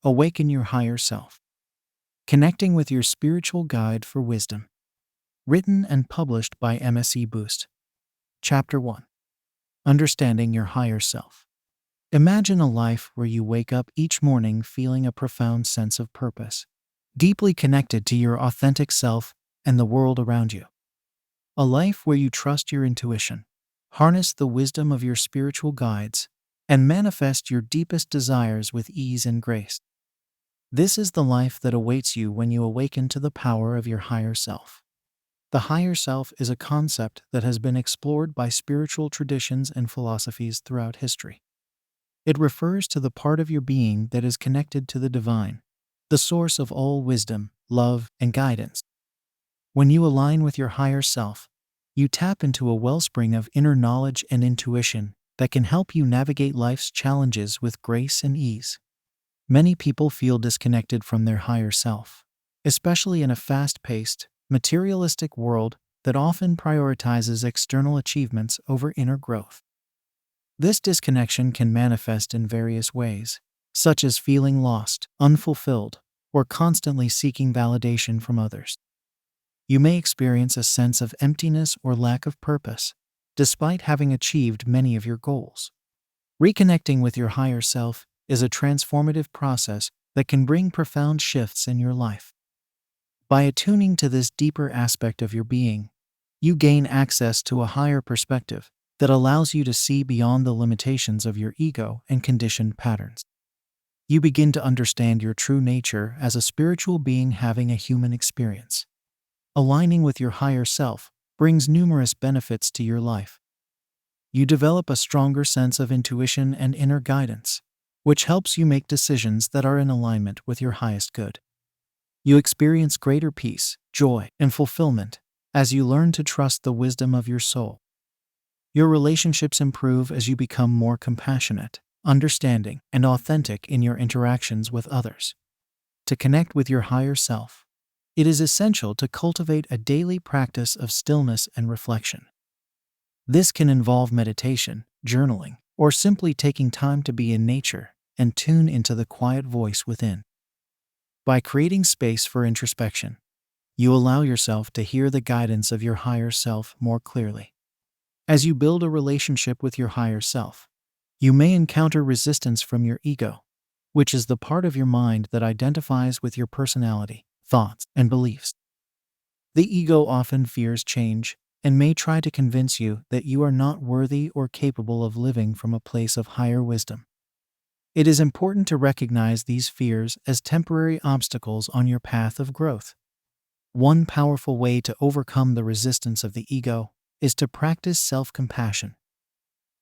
Awaken Your Higher Self. Connecting with Your Spiritual Guide for Wisdom. Written and published by MSE Boost. Chapter 1. Understanding Your Higher Self. Imagine a life where you wake up each morning feeling a profound sense of purpose, deeply connected to your authentic self and the world around you. A life where you trust your intuition, harness the wisdom of your spiritual guides, and manifest your deepest desires with ease and grace. This is the life that awaits you when you awaken to the power of your higher self. The higher self is a concept that has been explored by spiritual traditions and philosophies throughout history. It refers to the part of your being that is connected to the divine, the source of all wisdom, love, and guidance. When you align with your higher self, you tap into a wellspring of inner knowledge and intuition that can help you navigate life's challenges with grace and ease. Many people feel disconnected from their higher self, especially in a fast-paced, materialistic world that often prioritizes external achievements over inner growth. This disconnection can manifest in various ways, such as feeling lost, unfulfilled, or constantly seeking validation from others. You may experience a sense of emptiness or lack of purpose, despite having achieved many of your goals. Reconnecting with your higher self is a transformative process that can bring profound shifts in your life. By attuning to this deeper aspect of your being, you gain access to a higher perspective that allows you to see beyond the limitations of your ego and conditioned patterns. You begin to understand your true nature as a spiritual being having a human experience. Aligning with your higher self brings numerous benefits to your life. You develop a stronger sense of intuition and inner guidance, which helps you make decisions that are in alignment with your highest good. You experience greater peace, joy, and fulfillment as you learn to trust the wisdom of your soul. Your relationships improve as you become more compassionate, understanding, and authentic in your interactions with others. To connect with your higher self, it is essential to cultivate a daily practice of stillness and reflection. This can involve meditation, journaling, or simply taking time to be in nature and tune into the quiet voice within. By creating space for introspection, you allow yourself to hear the guidance of your higher self more clearly. As you build a relationship with your higher self, you may encounter resistance from your ego, which is the part of your mind that identifies with your personality, thoughts, and beliefs. The ego often fears change and may try to convince you that you are not worthy or capable of living from a place of higher wisdom. It is important to recognize these fears as temporary obstacles on your path of growth. One powerful way to overcome the resistance of the ego is to practice self-compassion.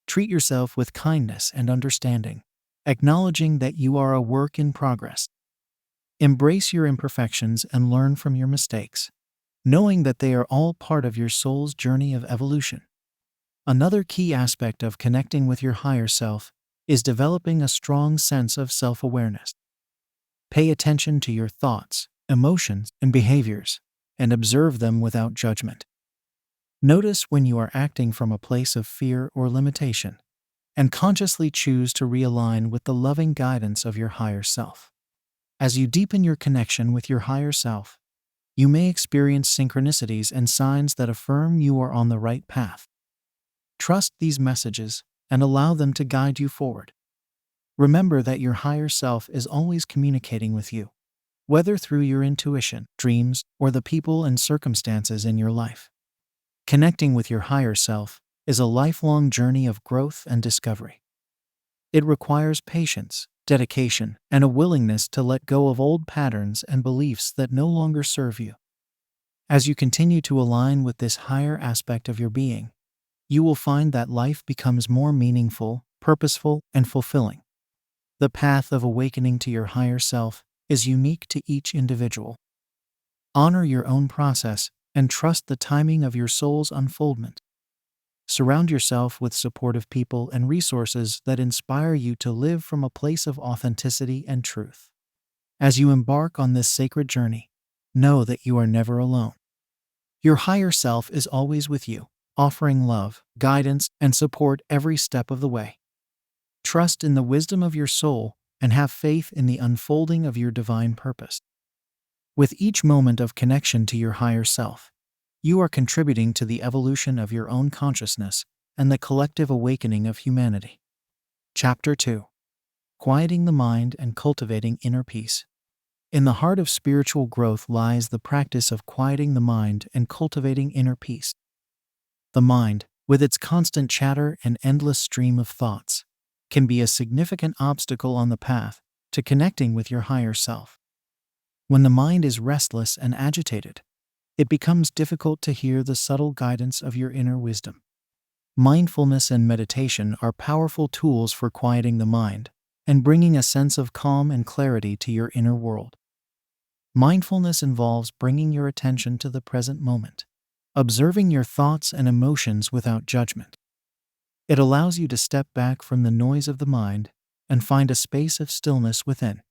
Treat yourself with kindness and understanding, acknowledging that you are a work in progress. Embrace your imperfections and learn from your mistakes, knowing that they are all part of your soul's journey of evolution. Another key aspect of connecting with your higher self is developing a strong sense of self-awareness. Pay attention to your thoughts, emotions, and behaviors, and observe them without judgment. Notice when you are acting from a place of fear or limitation, and consciously choose to realign with the loving guidance of your higher self. As you deepen your connection with your higher self, you may experience synchronicities and signs that affirm you are on the right path. Trust these messages and allow them to guide you forward. Remember that your higher self is always communicating with you, whether through your intuition, dreams, or the people and circumstances in your life. Connecting with your higher self is a lifelong journey of growth and discovery. It requires patience, dedication, and a willingness to let go of old patterns and beliefs that no longer serve you. As you continue to align with this higher aspect of your being, you will find that life becomes more meaningful, purposeful, and fulfilling. The path of awakening to your higher self is unique to each individual. Honor your own process and trust the timing of your soul's unfoldment. Surround yourself with supportive people and resources that inspire you to live from a place of authenticity and truth. As you embark on this sacred journey, know that you are never alone. Your higher self is always with you, offering love, guidance, and support every step of the way. Trust in the wisdom of your soul and have faith in the unfolding of your divine purpose. With each moment of connection to your higher self, you are contributing to the evolution of your own consciousness and the collective awakening of humanity. Chapter 2. Quieting the Mind and Cultivating Inner Peace. In the heart of spiritual growth lies the practice of quieting the mind and cultivating inner peace. The mind, with its constant chatter and endless stream of thoughts, can be a significant obstacle on the path to connecting with your higher self. When the mind is restless and agitated, it becomes difficult to hear the subtle guidance of your inner wisdom. Mindfulness and meditation are powerful tools for quieting the mind and bringing a sense of calm and clarity to your inner world. Mindfulness involves bringing your attention to the present moment, observing your thoughts and emotions without judgment. It allows you to step back from the noise of the mind and find a space of stillness within.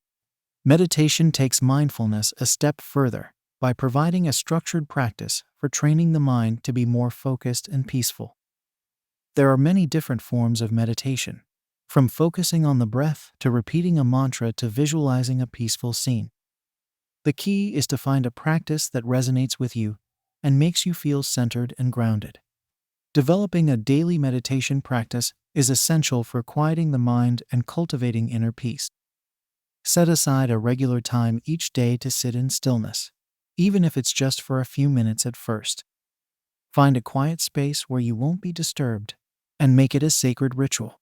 Meditation takes mindfulness a step further by providing a structured practice for training the mind to be more focused and peaceful. There are many different forms of meditation, from focusing on the breath to repeating a mantra to visualizing a peaceful scene. The key is to find a practice that resonates with you and makes you feel centered and grounded. Developing a daily meditation practice is essential for quieting the mind and cultivating inner peace. Set aside a regular time each day to sit in stillness, even if it's just for a few minutes at first. Find a quiet space where you won't be disturbed and make it a sacred ritual.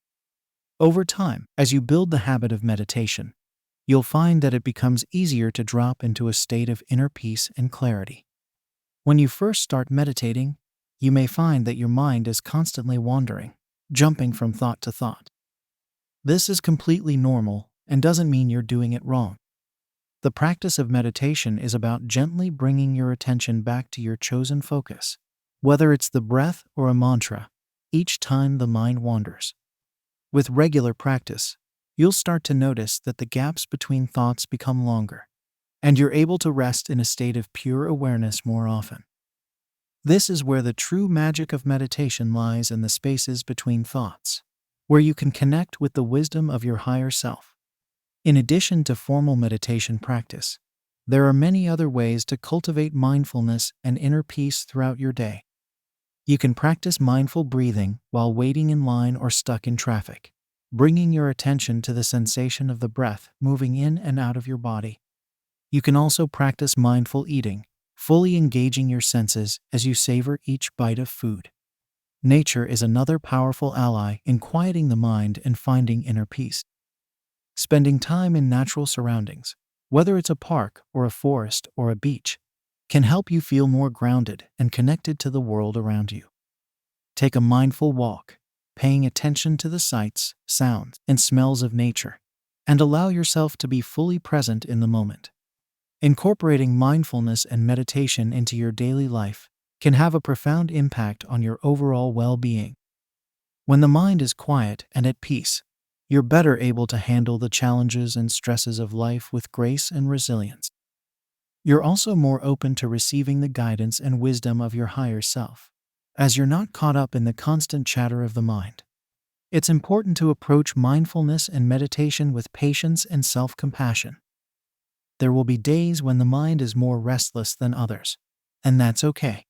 Over time, as you build the habit of meditation, you'll find that it becomes easier to drop into a state of inner peace and clarity. When you first start meditating, you may find that your mind is constantly wandering, jumping from thought to thought. This is completely normal and doesn't mean you're doing it wrong. The practice of meditation is about gently bringing your attention back to your chosen focus, whether it's the breath or a mantra, each time the mind wanders. With regular practice, you'll start to notice that the gaps between thoughts become longer, and you're able to rest in a state of pure awareness more often. This is where the true magic of meditation lies, in the spaces between thoughts, where you can connect with the wisdom of your higher self. In addition to formal meditation practice, there are many other ways to cultivate mindfulness and inner peace throughout your day. You can practice mindful breathing while waiting in line or stuck in traffic, bringing your attention to the sensation of the breath moving in and out of your body. You can also practice mindful eating, fully engaging your senses as you savor each bite of food. Nature is another powerful ally in quieting the mind and finding inner peace. Spending time in natural surroundings, whether it's a park or a forest or a beach, can help you feel more grounded and connected to the world around you. Take a mindful walk, paying attention to the sights, sounds, and smells of nature, and allow yourself to be fully present in the moment. Incorporating mindfulness and meditation into your daily life can have a profound impact on your overall well-being. When the mind is quiet and at peace, you're better able to handle the challenges and stresses of life with grace and resilience. You're also more open to receiving the guidance and wisdom of your higher self, as you're not caught up in the constant chatter of the mind. It's important to approach mindfulness and meditation with patience and self-compassion. There will be days when the mind is more restless than others, and that's okay.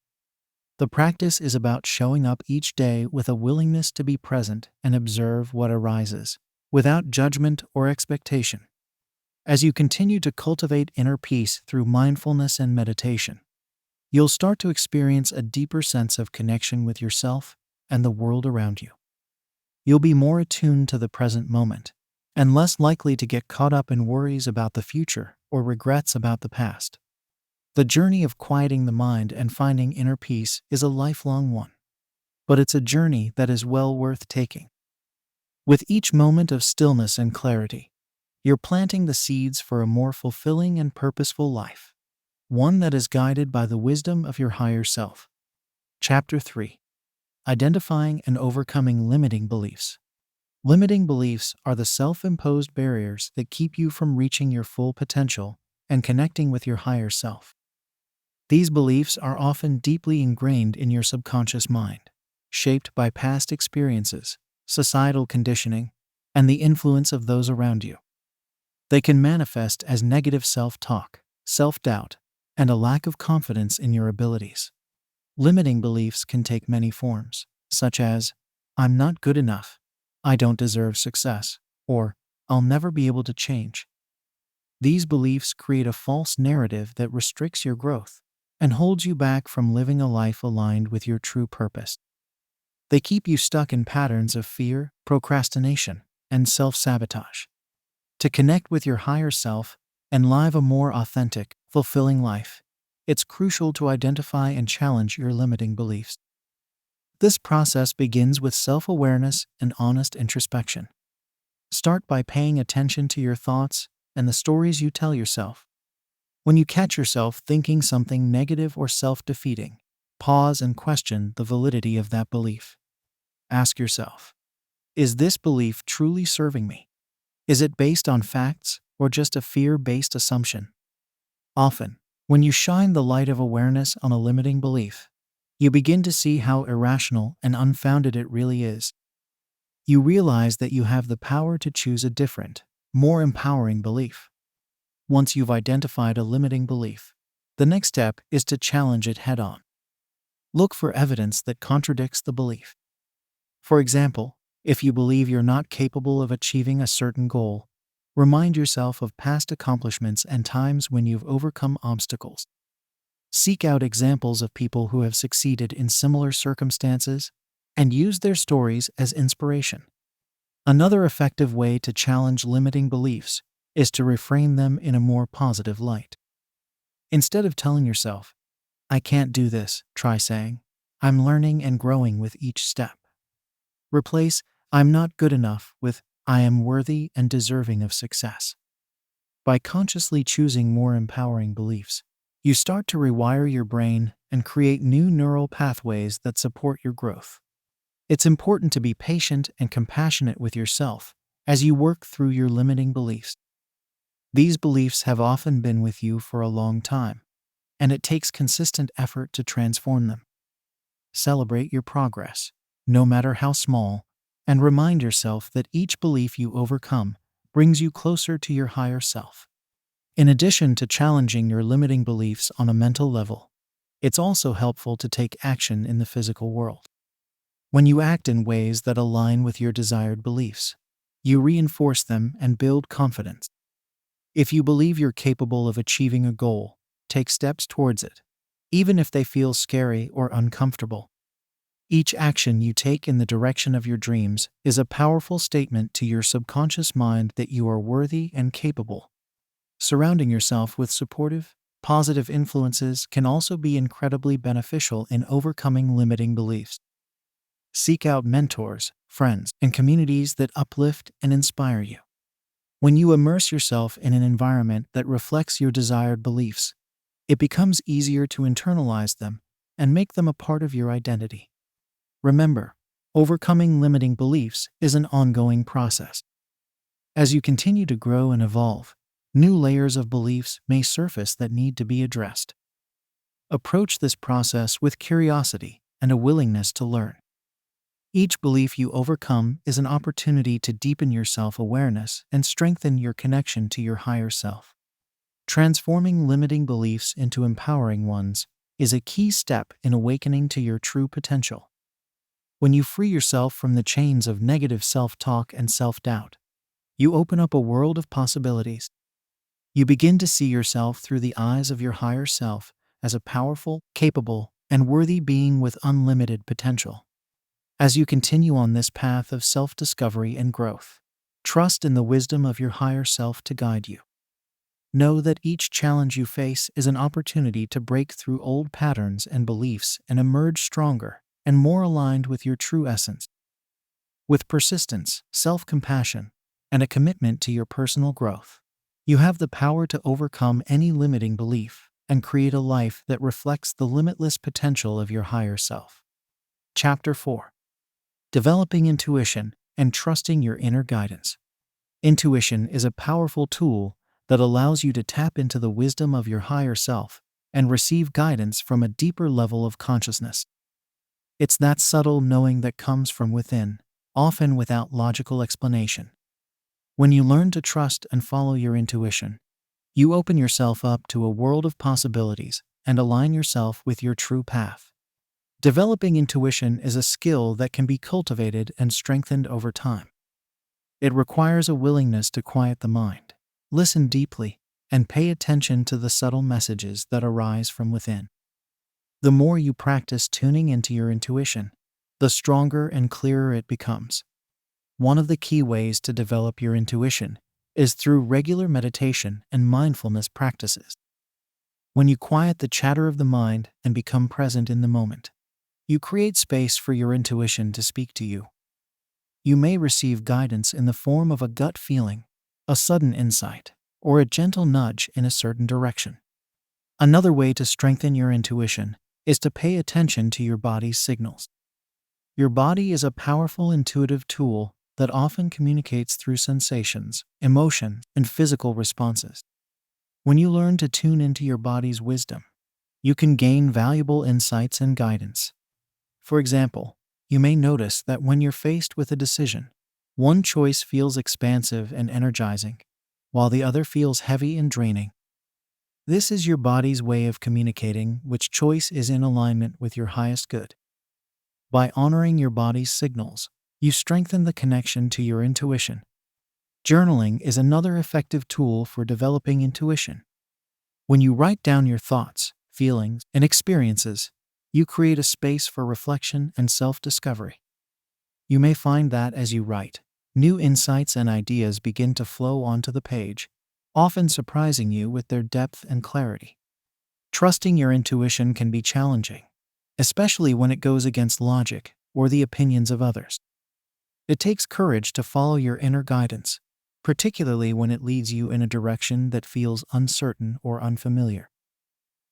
The practice is about showing up each day with a willingness to be present and observe what arises, without judgment or expectation. As you continue to cultivate inner peace through mindfulness and meditation, you'll start to experience a deeper sense of connection with yourself and the world around you. You'll be more attuned to the present moment and less likely to get caught up in worries about the future or regrets about the past. The journey of quieting the mind and finding inner peace is a lifelong one, but it's a journey that is well worth taking. With each moment of stillness and clarity, you're planting the seeds for a more fulfilling and purposeful life, one that is guided by the wisdom of your higher self. Chapter 3. Identifying and Overcoming Limiting Beliefs. Limiting beliefs are the self-imposed barriers that keep you from reaching your full potential and connecting with your higher self. These beliefs are often deeply ingrained in your subconscious mind, shaped by past experiences, societal conditioning, and the influence of those around you. They can manifest as negative self-talk, self-doubt, and a lack of confidence in your abilities. Limiting beliefs can take many forms, such as, I'm not good enough, I don't deserve success, or I'll never be able to change. These beliefs create a false narrative that restricts your growth and holds you back from living a life aligned with your true purpose. They keep you stuck in patterns of fear, procrastination, and self-sabotage. To connect with your higher self and live a more authentic, fulfilling life, it's crucial to identify and challenge your limiting beliefs. This process begins with self-awareness and honest introspection. Start by paying attention to your thoughts and the stories you tell yourself. When you catch yourself thinking something negative or self-defeating, pause and question the validity of that belief. Ask yourself, is this belief truly serving me? Is it based on facts or just a fear-based assumption? Often, when you shine the light of awareness on a limiting belief, you begin to see how irrational and unfounded it really is. You realize that you have the power to choose a different, more empowering belief. Once you've identified a limiting belief, the next step is to challenge it head-on. Look for evidence that contradicts the belief. For example, if you believe you're not capable of achieving a certain goal, remind yourself of past accomplishments and times when you've overcome obstacles. Seek out examples of people who have succeeded in similar circumstances and use their stories as inspiration. Another effective way to challenge limiting beliefs is to reframe them in a more positive light. Instead of telling yourself, I can't do this, try saying, I'm learning and growing with each step. Replace, I'm not good enough with, I am worthy and deserving of success. By consciously choosing more empowering beliefs, you start to rewire your brain and create new neural pathways that support your growth. It's important to be patient and compassionate with yourself as you work through your limiting beliefs. These beliefs have often been with you for a long time, and it takes consistent effort to transform them. Celebrate your progress, no matter how small, and remind yourself that each belief you overcome brings you closer to your higher self. In addition to challenging your limiting beliefs on a mental level, it's also helpful to take action in the physical world. When you act in ways that align with your desired beliefs, you reinforce them and build confidence. If you believe you're capable of achieving a goal, take steps towards it, even if they feel scary or uncomfortable. Each action you take in the direction of your dreams is a powerful statement to your subconscious mind that you are worthy and capable. Surrounding yourself with supportive, positive influences can also be incredibly beneficial in overcoming limiting beliefs. Seek out mentors, friends, and communities that uplift and inspire you. When you immerse yourself in an environment that reflects your desired beliefs, it becomes easier to internalize them and make them a part of your identity. Remember, overcoming limiting beliefs is an ongoing process. As you continue to grow and evolve, new layers of beliefs may surface that need to be addressed. Approach this process with curiosity and a willingness to learn. Each belief you overcome is an opportunity to deepen your self-awareness and strengthen your connection to your higher self. Transforming limiting beliefs into empowering ones is a key step in awakening to your true potential. When you free yourself from the chains of negative self-talk and self-doubt, you open up a world of possibilities. You begin to see yourself through the eyes of your higher self as a powerful, capable, and worthy being with unlimited potential. As you continue on this path of self-discovery and growth, trust in the wisdom of your higher self to guide you. Know that each challenge you face is an opportunity to break through old patterns and beliefs and emerge stronger and more aligned with your true essence. With persistence, self-compassion, and a commitment to your personal growth, you have the power to overcome any limiting belief and create a life that reflects the limitless potential of your higher self. Chapter 4. Developing intuition and trusting your inner guidance. Intuition is a powerful tool that allows you to tap into the wisdom of your higher self and receive guidance from a deeper level of consciousness. It's that subtle knowing that comes from within, often without logical explanation. When you learn to trust and follow your intuition, you open yourself up to a world of possibilities and align yourself with your true path. Developing intuition is a skill that can be cultivated and strengthened over time. It requires a willingness to quiet the mind, listen deeply, and pay attention to the subtle messages that arise from within. The more you practice tuning into your intuition, the stronger and clearer it becomes. One of the key ways to develop your intuition is through regular meditation and mindfulness practices. When you quiet the chatter of the mind and become present in the moment, you create space for your intuition to speak to you. You may receive guidance in the form of a gut feeling, a sudden insight, or a gentle nudge in a certain direction. Another way to strengthen your intuition is to pay attention to your body's signals. Your body is a powerful intuitive tool that often communicates through sensations, emotions, and physical responses. When you learn to tune into your body's wisdom, you can gain valuable insights and guidance. For example, you may notice that when you're faced with a decision, one choice feels expansive and energizing, while the other feels heavy and draining. This is your body's way of communicating which choice is in alignment with your highest good. By honoring your body's signals, you strengthen the connection to your intuition. Journaling is another effective tool for developing intuition. When you write down your thoughts, feelings, and experiences, you create a space for reflection and self-discovery. You may find that as you write, new insights and ideas begin to flow onto the page, often surprising you with their depth and clarity. Trusting your intuition can be challenging, especially when it goes against logic or the opinions of others. It takes courage to follow your inner guidance, particularly when it leads you in a direction that feels uncertain or unfamiliar.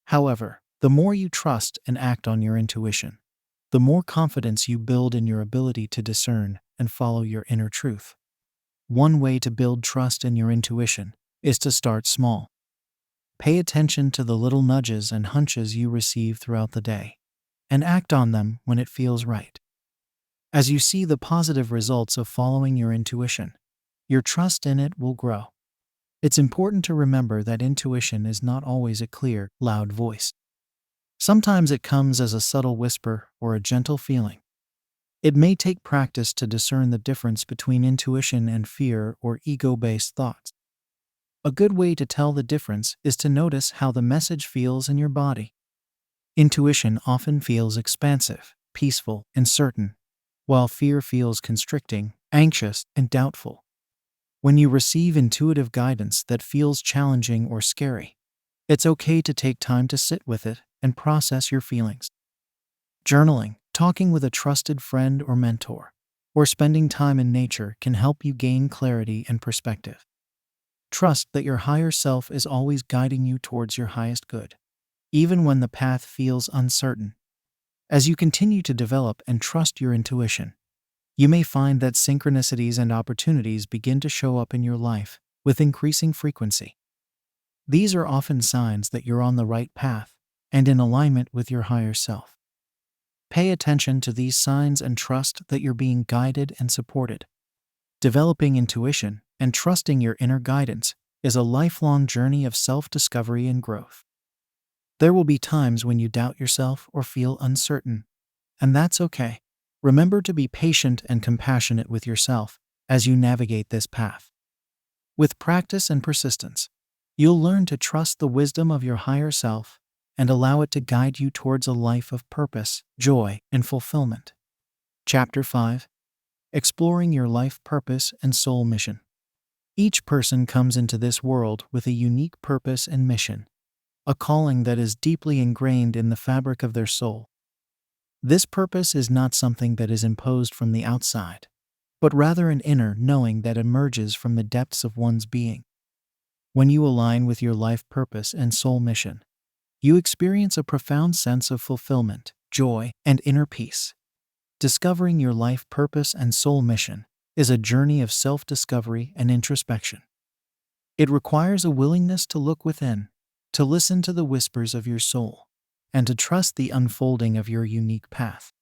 However, the more you trust and act on your intuition, the more confidence you build in your ability to discern and follow your inner truth. One way to build trust in your intuition is to start small. Pay attention to the little nudges and hunches you receive throughout the day, and act on them when it feels right. As you see the positive results of following your intuition, your trust in it will grow. It's important to remember that intuition is not always a clear, loud voice. Sometimes it comes as a subtle whisper or a gentle feeling. It may take practice to discern the difference between intuition and fear or ego-based thoughts. A good way to tell the difference is to notice how the message feels in your body. Intuition often feels expansive, peaceful, and certain, while fear feels constricting, anxious, and doubtful. When you receive intuitive guidance that feels challenging or scary, it's okay to take time to sit with it and process your feelings. Journaling, talking with a trusted friend or mentor, or spending time in nature can help you gain clarity and perspective. Trust that your higher self is always guiding you towards your highest good, even when the path feels uncertain. As you continue to develop and trust your intuition, you may find that synchronicities and opportunities begin to show up in your life with increasing frequency. These are often signs that you're on the right path and in alignment with your higher self. Pay attention to these signs and trust that you're being guided and supported. Developing intuition and trusting your inner guidance is a lifelong journey of self-discovery and growth. There will be times when you doubt yourself or feel uncertain, and that's okay. Remember to be patient and compassionate with yourself as you navigate this path. With practice and persistence, you'll learn to trust the wisdom of your higher self and allow it to guide you towards a life of purpose, joy, and fulfillment. Chapter 5. Exploring your life purpose and soul mission. Each person comes into this world with a unique purpose and mission, a calling that is deeply ingrained in the fabric of their soul. This purpose is not something that is imposed from the outside, but rather an inner knowing that emerges from the depths of one's being. When you align with your life purpose and soul mission, you experience a profound sense of fulfillment, joy, and inner peace. Discovering your life purpose and soul mission is a journey of self-discovery and introspection. It requires a willingness to look within, to listen to the whispers of your soul, and to trust the unfolding of your unique path.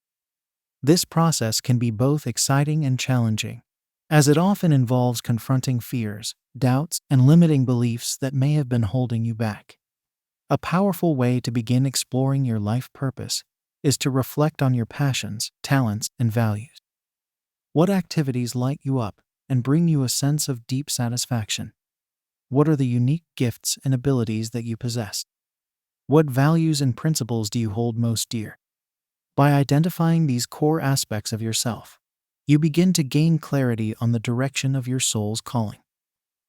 This process can be both exciting and challenging, as it often involves confronting fears, doubts, and limiting beliefs that may have been holding you back. A powerful way to begin exploring your life purpose is to reflect on your passions, talents, and values. What activities light you up and bring you a sense of deep satisfaction? What are the unique gifts and abilities that you possess? What values and principles do you hold most dear? By identifying these core aspects of yourself, you begin to gain clarity on the direction of your soul's calling.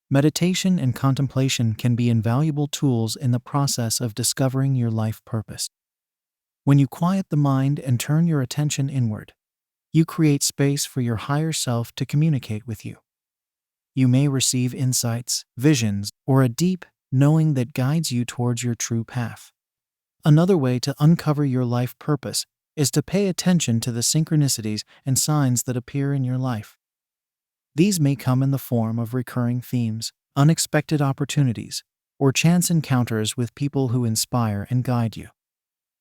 Meditation and contemplation can be invaluable tools in the process of discovering your life purpose. When you quiet the mind and turn your attention inward, you create space for your higher self to communicate with you. You may receive insights, visions, or a deep knowing that guides you towards your true path. Another way to uncover your life purpose is to pay attention to the synchronicities and signs that appear in your life. These may come in the form of recurring themes, unexpected opportunities, or chance encounters with people who inspire and guide you.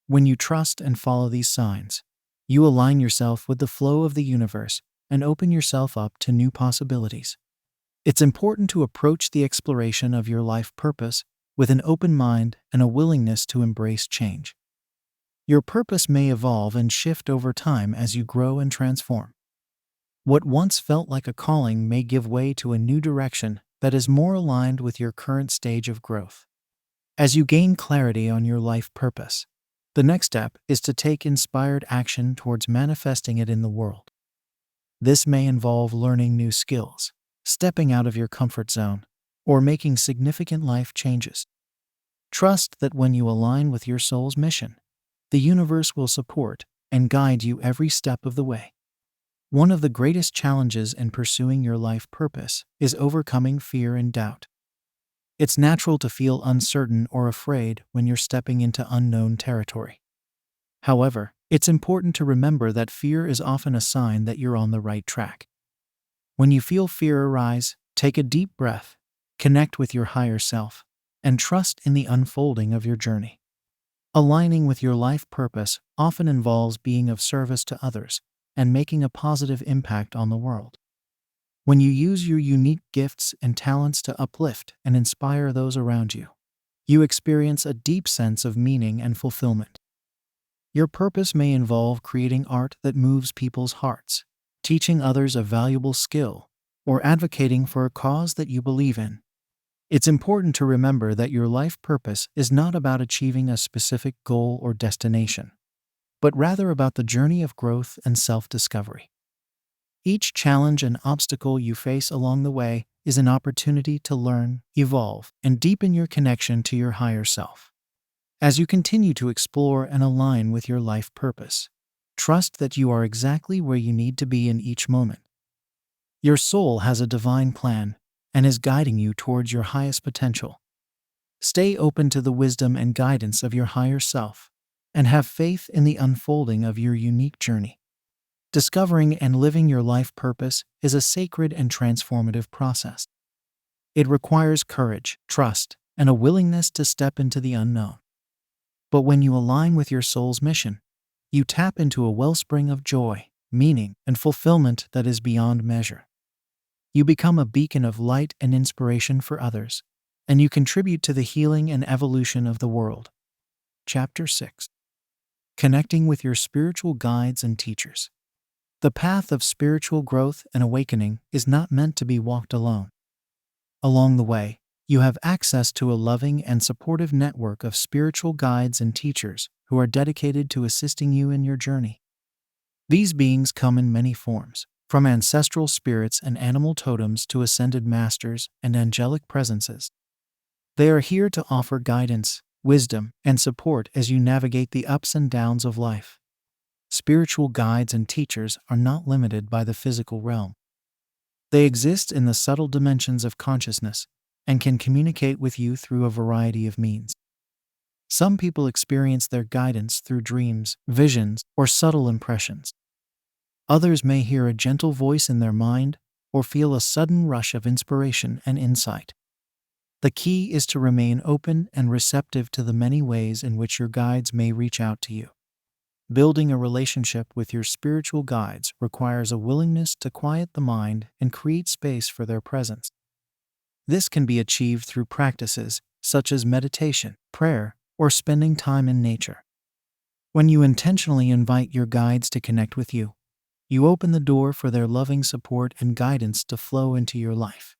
When you trust and follow these signs, you align yourself with the flow of the universe and open yourself up to new possibilities. It's important to approach the exploration of your life purpose with an open mind and a willingness to embrace change. Your purpose may evolve and shift over time as you grow and transform. What once felt like a calling may give way to a new direction that is more aligned with your current stage of growth. As you gain clarity on your life purpose, the next step is to take inspired action towards manifesting it in the world. This may involve learning new skills, stepping out of your comfort zone, or making significant life changes. Trust that when you align with your soul's mission, the universe will support and guide you every step of the way. One of the greatest challenges in pursuing your life purpose is overcoming fear and doubt. It's natural to feel uncertain or afraid when you're stepping into unknown territory. However, it's important to remember that fear is often a sign that you're on the right track. When you feel fear arise, take a deep breath, connect with your higher self, and trust in the unfolding of your journey. Aligning with your life purpose often involves being of service to others and making a positive impact on the world. When you use your unique gifts and talents to uplift and inspire those around you, you experience a deep sense of meaning and fulfillment. Your purpose may involve creating art that moves people's hearts, teaching others a valuable skill, or advocating for a cause that you believe in. It's important to remember that your life purpose is not about achieving a specific goal or destination, but rather about the journey of growth and self-discovery. Each challenge and obstacle you face along the way is an opportunity to learn, evolve, and deepen your connection to your higher self. As you continue to explore and align with your life purpose, trust that you are exactly where you need to be in each moment. Your soul has a divine plan and is guiding you towards your highest potential. Stay open to the wisdom and guidance of your higher self, and have faith in the unfolding of your unique journey. Discovering and living your life purpose is a sacred and transformative process. It requires courage, trust, and a willingness to step into the unknown. But when you align with your soul's mission, you tap into a wellspring of joy, meaning, and fulfillment that is beyond measure. You become a beacon of light and inspiration for others, and you contribute to the healing and evolution of the world. Chapter 6. Connecting with your spiritual guides and teachers. The path of spiritual growth and awakening is not meant to be walked alone. Along the way, you have access to a loving and supportive network of spiritual guides and teachers who are dedicated to assisting you in your journey. These beings come in many forms, from ancestral spirits and animal totems to ascended masters and angelic presences. They are here to offer guidance, wisdom, and support as you navigate the ups and downs of life. Spiritual guides and teachers are not limited by the physical realm. They exist in the subtle dimensions of consciousness and can communicate with you through a variety of means. Some people experience their guidance through dreams, visions, or subtle impressions. Others may hear a gentle voice in their mind or feel a sudden rush of inspiration and insight. The key is to remain open and receptive to the many ways in which your guides may reach out to you. Building a relationship with your spiritual guides requires a willingness to quiet the mind and create space for their presence. This can be achieved through practices such as meditation, prayer, or spending time in nature. When you intentionally invite your guides to connect with you, you open the door for their loving support and guidance to flow into your life.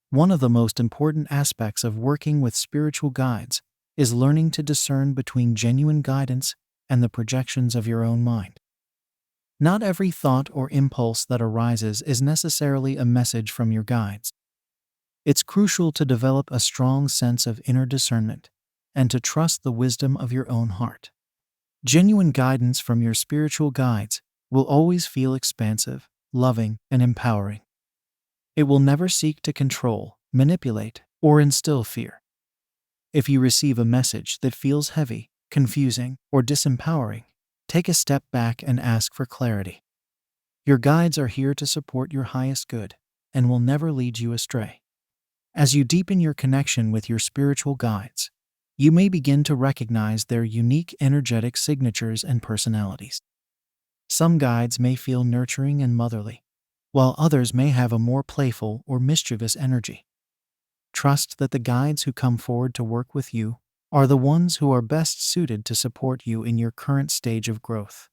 One of the most important aspects of working with spiritual guides is learning to discern between genuine guidance and the projections of your own mind. Not every thought or impulse that arises is necessarily a message from your guides. It's crucial to develop a strong sense of inner discernment and to trust the wisdom of your own heart. Genuine guidance from your spiritual guides will always feel expansive, loving, and empowering. It will never seek to control, manipulate, or instill fear. If you receive a message that feels heavy, confusing, or disempowering, take a step back and ask for clarity. Your guides are here to support your highest good and will never lead you astray. As you deepen your connection with your spiritual guides, you may begin to recognize their unique energetic signatures and personalities. Some guides may feel nurturing and motherly, while others may have a more playful or mischievous energy. Trust that the guides who come forward to work with you are the ones who are best suited to support you in your current stage of growth.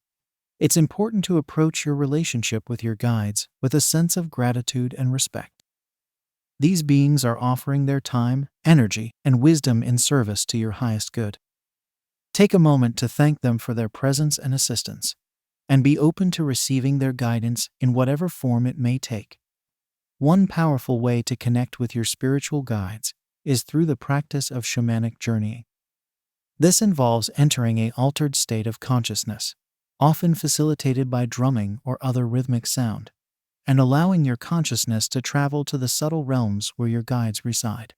It's important to approach your relationship with your guides with a sense of gratitude and respect. These beings are offering their time, energy, and wisdom in service to your highest good. Take a moment to thank them for their presence and assistance, and be open to receiving their guidance in whatever form it may take. One powerful way to connect with your spiritual guides is through the practice of shamanic journeying. This involves entering an altered state of consciousness, often facilitated by drumming or other rhythmic sound, and allowing your consciousness to travel to the subtle realms where your guides reside.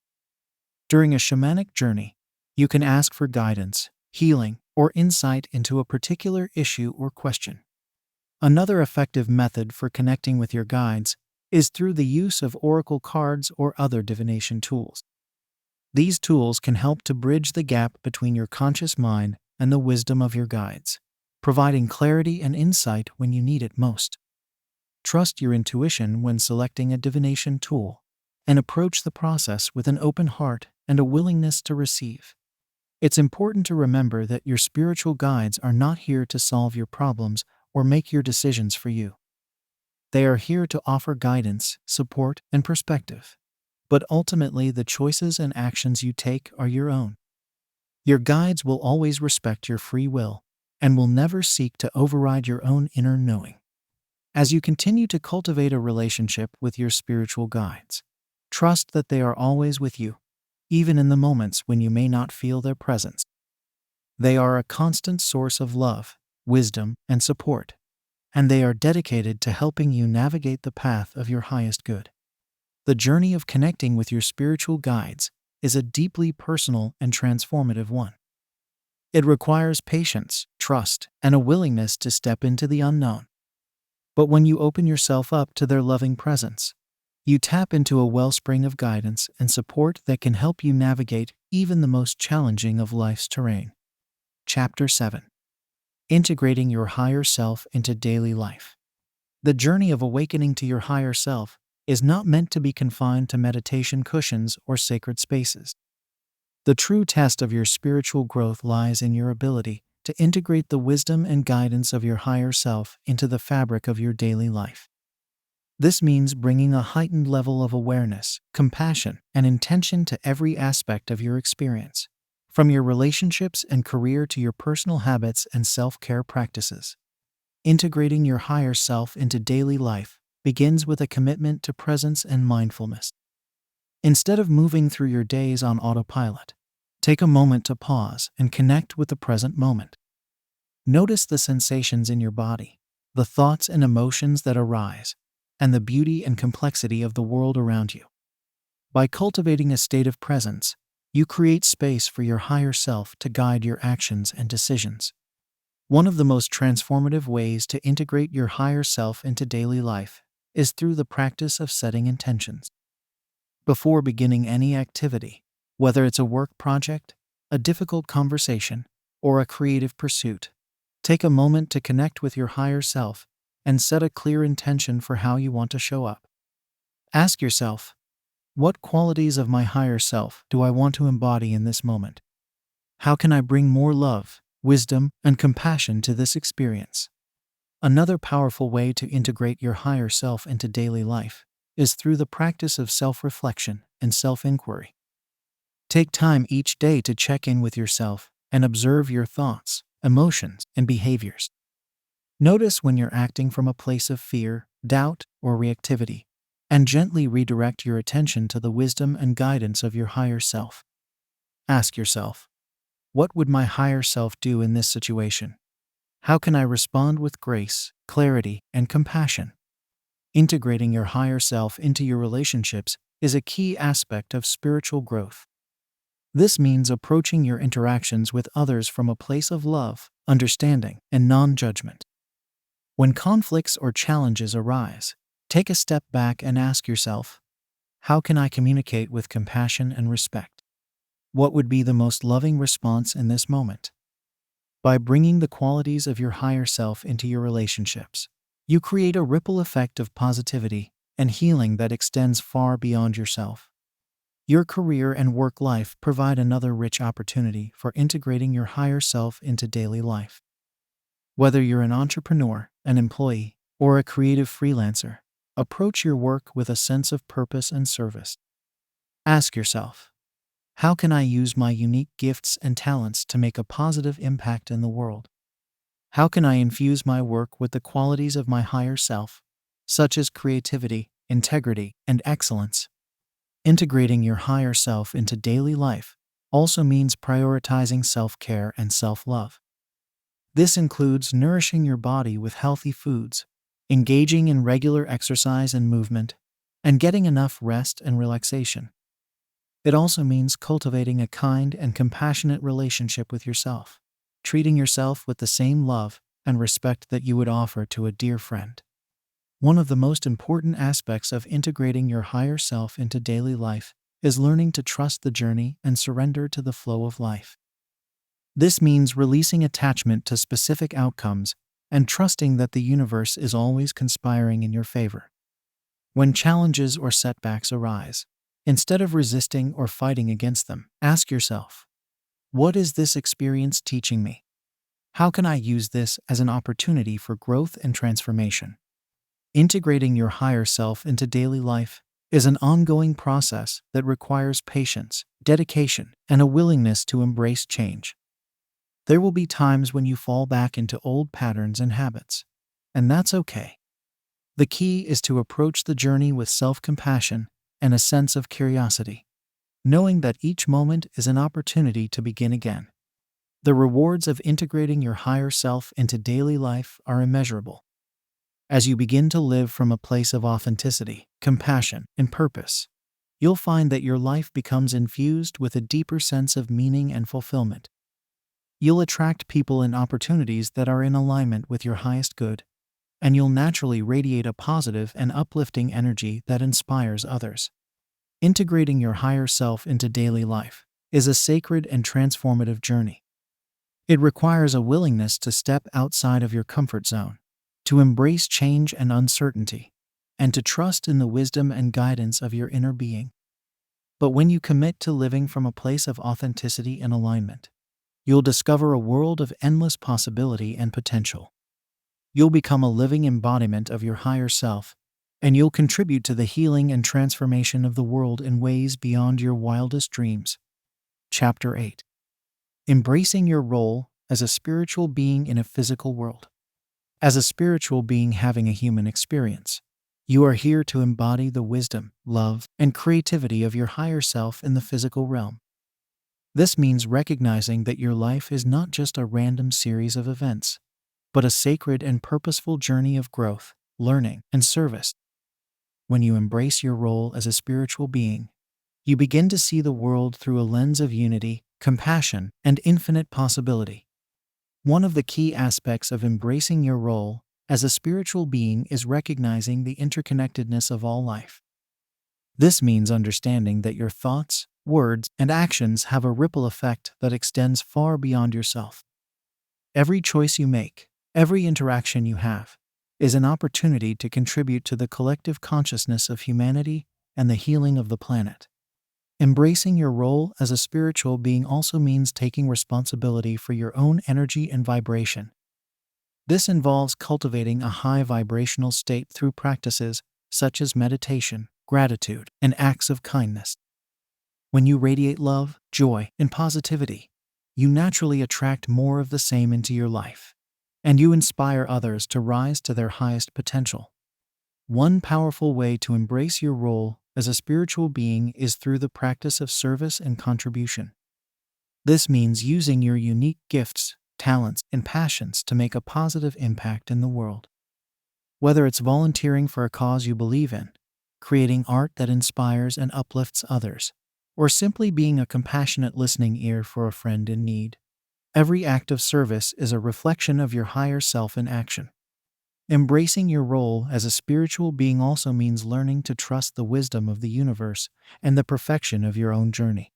During a shamanic journey, you can ask for guidance, healing, or insight into a particular issue or question. Another effective method for connecting with your guides is through the use of oracle cards or other divination tools. These tools can help to bridge the gap between your conscious mind and the wisdom of your guides, providing clarity and insight when you need it most. Trust your intuition when selecting a divination tool, and approach the process with an open heart and a willingness to receive. It's important to remember that your spiritual guides are not here to solve your problems or make your decisions for you. They are here to offer guidance, support, and perspective. But ultimately, the choices and actions you take are your own. Your guides will always respect your free will and will never seek to override your own inner knowing. As you continue to cultivate a relationship with your spiritual guides, trust that they are always with you, even in the moments when you may not feel their presence. They are a constant source of love, wisdom, and support, and they are dedicated to helping you navigate the path of your highest good. The journey of connecting with your spiritual guides is a deeply personal and transformative one. It requires patience, trust, and a willingness to step into the unknown. But when you open yourself up to their loving presence, you tap into a wellspring of guidance and support that can help you navigate even the most challenging of life's terrain. Chapter 7. Integrating your higher self into daily life. The journey of awakening to your higher self is not meant to be confined to meditation cushions or sacred spaces. The true test of your spiritual growth lies in your ability to integrate the wisdom and guidance of your higher self into the fabric of your daily life. This means bringing a heightened level of awareness, compassion, and intention to every aspect of your experience, from your relationships and career to your personal habits and self-care practices. Integrating your higher self into daily life begins with a commitment to presence and mindfulness. Instead of moving through your days on autopilot, take a moment to pause and connect with the present moment. Notice the sensations in your body, the thoughts and emotions that arise, and the beauty and complexity of the world around you. By cultivating a state of presence, you create space for your higher self to guide your actions and decisions. One of the most transformative ways to integrate your higher self into daily life is through the practice of setting intentions. Before beginning any activity, whether it's a work project, a difficult conversation, or a creative pursuit, Take a moment to connect with your higher self and set a clear intention for how you want to show up. Ask yourself, what qualities of my higher self do I want to embody in this moment? How can I bring more love, wisdom, and compassion to this experience? Another powerful way to integrate your higher self into daily life is through the practice of self-reflection and self-inquiry. Take time each day to check in with yourself and observe your thoughts, emotions, and behaviors. Notice when you're acting from a place of fear, doubt, or reactivity, and gently redirect your attention to the wisdom and guidance of your higher self. Ask yourself, what would my higher self do in this situation? How can I respond with grace, clarity, and compassion? Integrating your higher self into your relationships is a key aspect of spiritual growth. This means approaching your interactions with others from a place of love, understanding, and non-judgment. When conflicts or challenges arise, take a step back and ask yourself, how can I communicate with compassion and respect? What would be the most loving response in this moment? By bringing the qualities of your higher self into your relationships, you create a ripple effect of positivity and healing that extends far beyond yourself. Your career and work life provide another rich opportunity for integrating your higher self into daily life. Whether you're an entrepreneur, an employee, or a creative freelancer, approach your work with a sense of purpose and service. Ask yourself, how can I use my unique gifts and talents to make a positive impact in the world? How can I infuse my work with the qualities of my higher self, such as creativity, integrity, and excellence? Integrating your higher self into daily life also means prioritizing self-care and self-love. This includes nourishing your body with healthy foods, engaging in regular exercise and movement, and getting enough rest and relaxation. It also means cultivating a kind and compassionate relationship with yourself, treating yourself with the same love and respect that you would offer to a dear friend. One of the most important aspects of integrating your higher self into daily life is learning to trust the journey and surrender to the flow of life. This means releasing attachment to specific outcomes and trusting that the universe is always conspiring in your favor. When challenges or setbacks arise, instead of resisting or fighting against them, ask yourself, what is this experience teaching me? How can I use this as an opportunity for growth and transformation? Integrating your higher self into daily life is an ongoing process that requires patience, dedication, and a willingness to embrace change. There will be times when you fall back into old patterns and habits, and that's okay. The key is to approach the journey with self-compassion and a sense of curiosity, knowing that each moment is an opportunity to begin again. The rewards of integrating your higher self into daily life are immeasurable. As you begin to live from a place of authenticity, compassion, and purpose, you'll find that your life becomes infused with a deeper sense of meaning and fulfillment. You'll attract people and opportunities that are in alignment with your highest good, and you'll naturally radiate a positive and uplifting energy that inspires others. Integrating your higher self into daily life is a sacred and transformative journey. It requires a willingness to step outside of your comfort zone, to embrace change and uncertainty, and to trust in the wisdom and guidance of your inner being. But when you commit to living from a place of authenticity and alignment, you'll discover a world of endless possibility and potential. You'll become a living embodiment of your higher self, and you'll contribute to the healing and transformation of the world in ways beyond your wildest dreams. Chapter 8. Embracing your role as a spiritual being in a physical world. As a spiritual being having a human experience, you are here to embody the wisdom, love, and creativity of your higher self in the physical realm. This means recognizing that your life is not just a random series of events, but a sacred and purposeful journey of growth, learning, and service. When you embrace your role as a spiritual being, you begin to see the world through a lens of unity, compassion, and infinite possibility. One of the key aspects of embracing your role as a spiritual being is recognizing the interconnectedness of all life. This means understanding that your thoughts, words, and actions have a ripple effect that extends far beyond yourself. Every choice you make, every interaction you have, is an opportunity to contribute to the collective consciousness of humanity and the healing of the planet. Embracing your role as a spiritual being also means taking responsibility for your own energy and vibration. This involves cultivating a high vibrational state through practices such as meditation, gratitude, and acts of kindness. When you radiate love, joy, and positivity, you naturally attract more of the same into your life, and you inspire others to rise to their highest potential. One powerful way to embrace your role as a spiritual being is through the practice of service and contribution. This means using your unique gifts, talents, and passions to make a positive impact in the world. Whether it's volunteering for a cause you believe in, creating art that inspires and uplifts others, or simply being a compassionate listening ear for a friend in need, every act of service is a reflection of your higher self in action. Embracing your role as a spiritual being also means learning to trust the wisdom of the universe and the perfection of your own journey.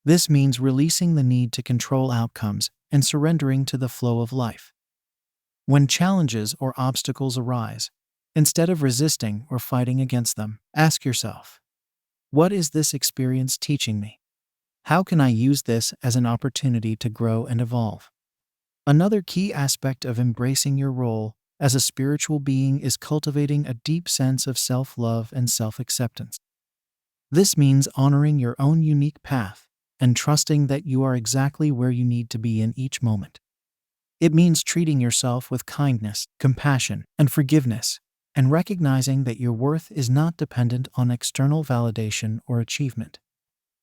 This means releasing the need to control outcomes and surrendering to the flow of life. When challenges or obstacles arise, instead of resisting or fighting against them, ask yourself, what is this experience teaching me? How can I use this as an opportunity to grow and evolve? Another key aspect of embracing your role as a spiritual being is cultivating a deep sense of self-love and self-acceptance. This means honoring your own unique path and trusting that you are exactly where you need to be in each moment. It means treating yourself with kindness, compassion, and forgiveness, and recognizing that your worth is not dependent on external validation or achievement.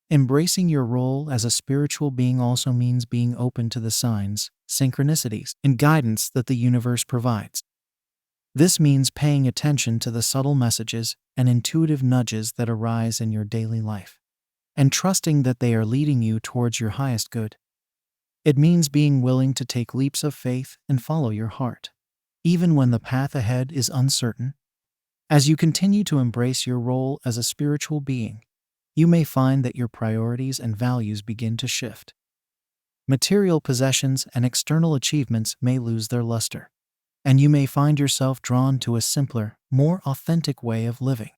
Embracing your role as a spiritual being also means being open to the signs, synchronicities, and guidance that the universe provides. This means paying attention to the subtle messages and intuitive nudges that arise in your daily life, and trusting that they are leading you towards your highest good. It means being willing to take leaps of faith and follow your heart, even when the path ahead is uncertain. As you continue to embrace your role as a spiritual being, you may find that your priorities and values begin to shift. Material possessions and external achievements may lose their luster, and you may find yourself drawn to a simpler, more authentic way of living.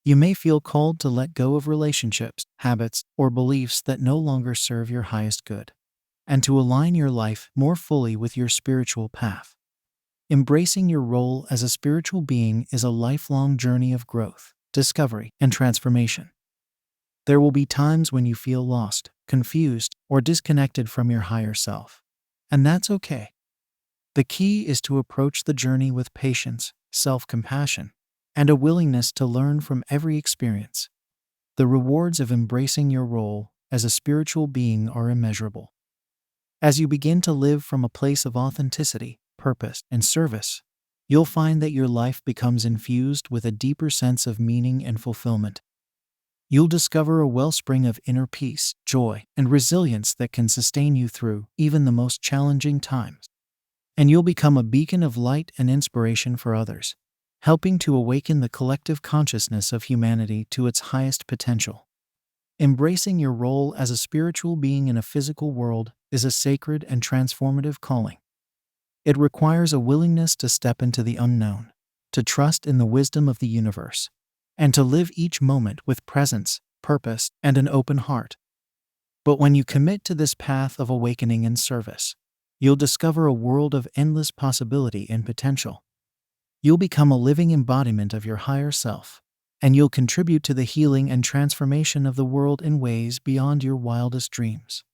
You may feel called to let go of relationships, habits, or beliefs that no longer serve your highest good, and to align your life more fully with your spiritual path. Embracing your role as a spiritual being is a lifelong journey of growth, discovery, and transformation. There will be times when you feel lost, confused, or disconnected from your higher self, and that's okay. The key is to approach the journey with patience, self-compassion, and a willingness to learn from every experience. The rewards of embracing your role as a spiritual being are immeasurable. As you begin to live from a place of authenticity, purpose, and service, you'll find that your life becomes infused with a deeper sense of meaning and fulfillment. You'll discover a wellspring of inner peace, joy, and resilience that can sustain you through even the most challenging times. And you'll become a beacon of light and inspiration for others, helping to awaken the collective consciousness of humanity to its highest potential. Embracing your role as a spiritual being in a physical world is a sacred and transformative calling. It requires a willingness to step into the unknown, to trust in the wisdom of the universe, and to live each moment with presence, purpose, and an open heart. But when you commit to this path of awakening and service, you'll discover a world of endless possibility and potential. You'll become a living embodiment of your higher self, and you'll contribute to the healing and transformation of the world in ways beyond your wildest dreams.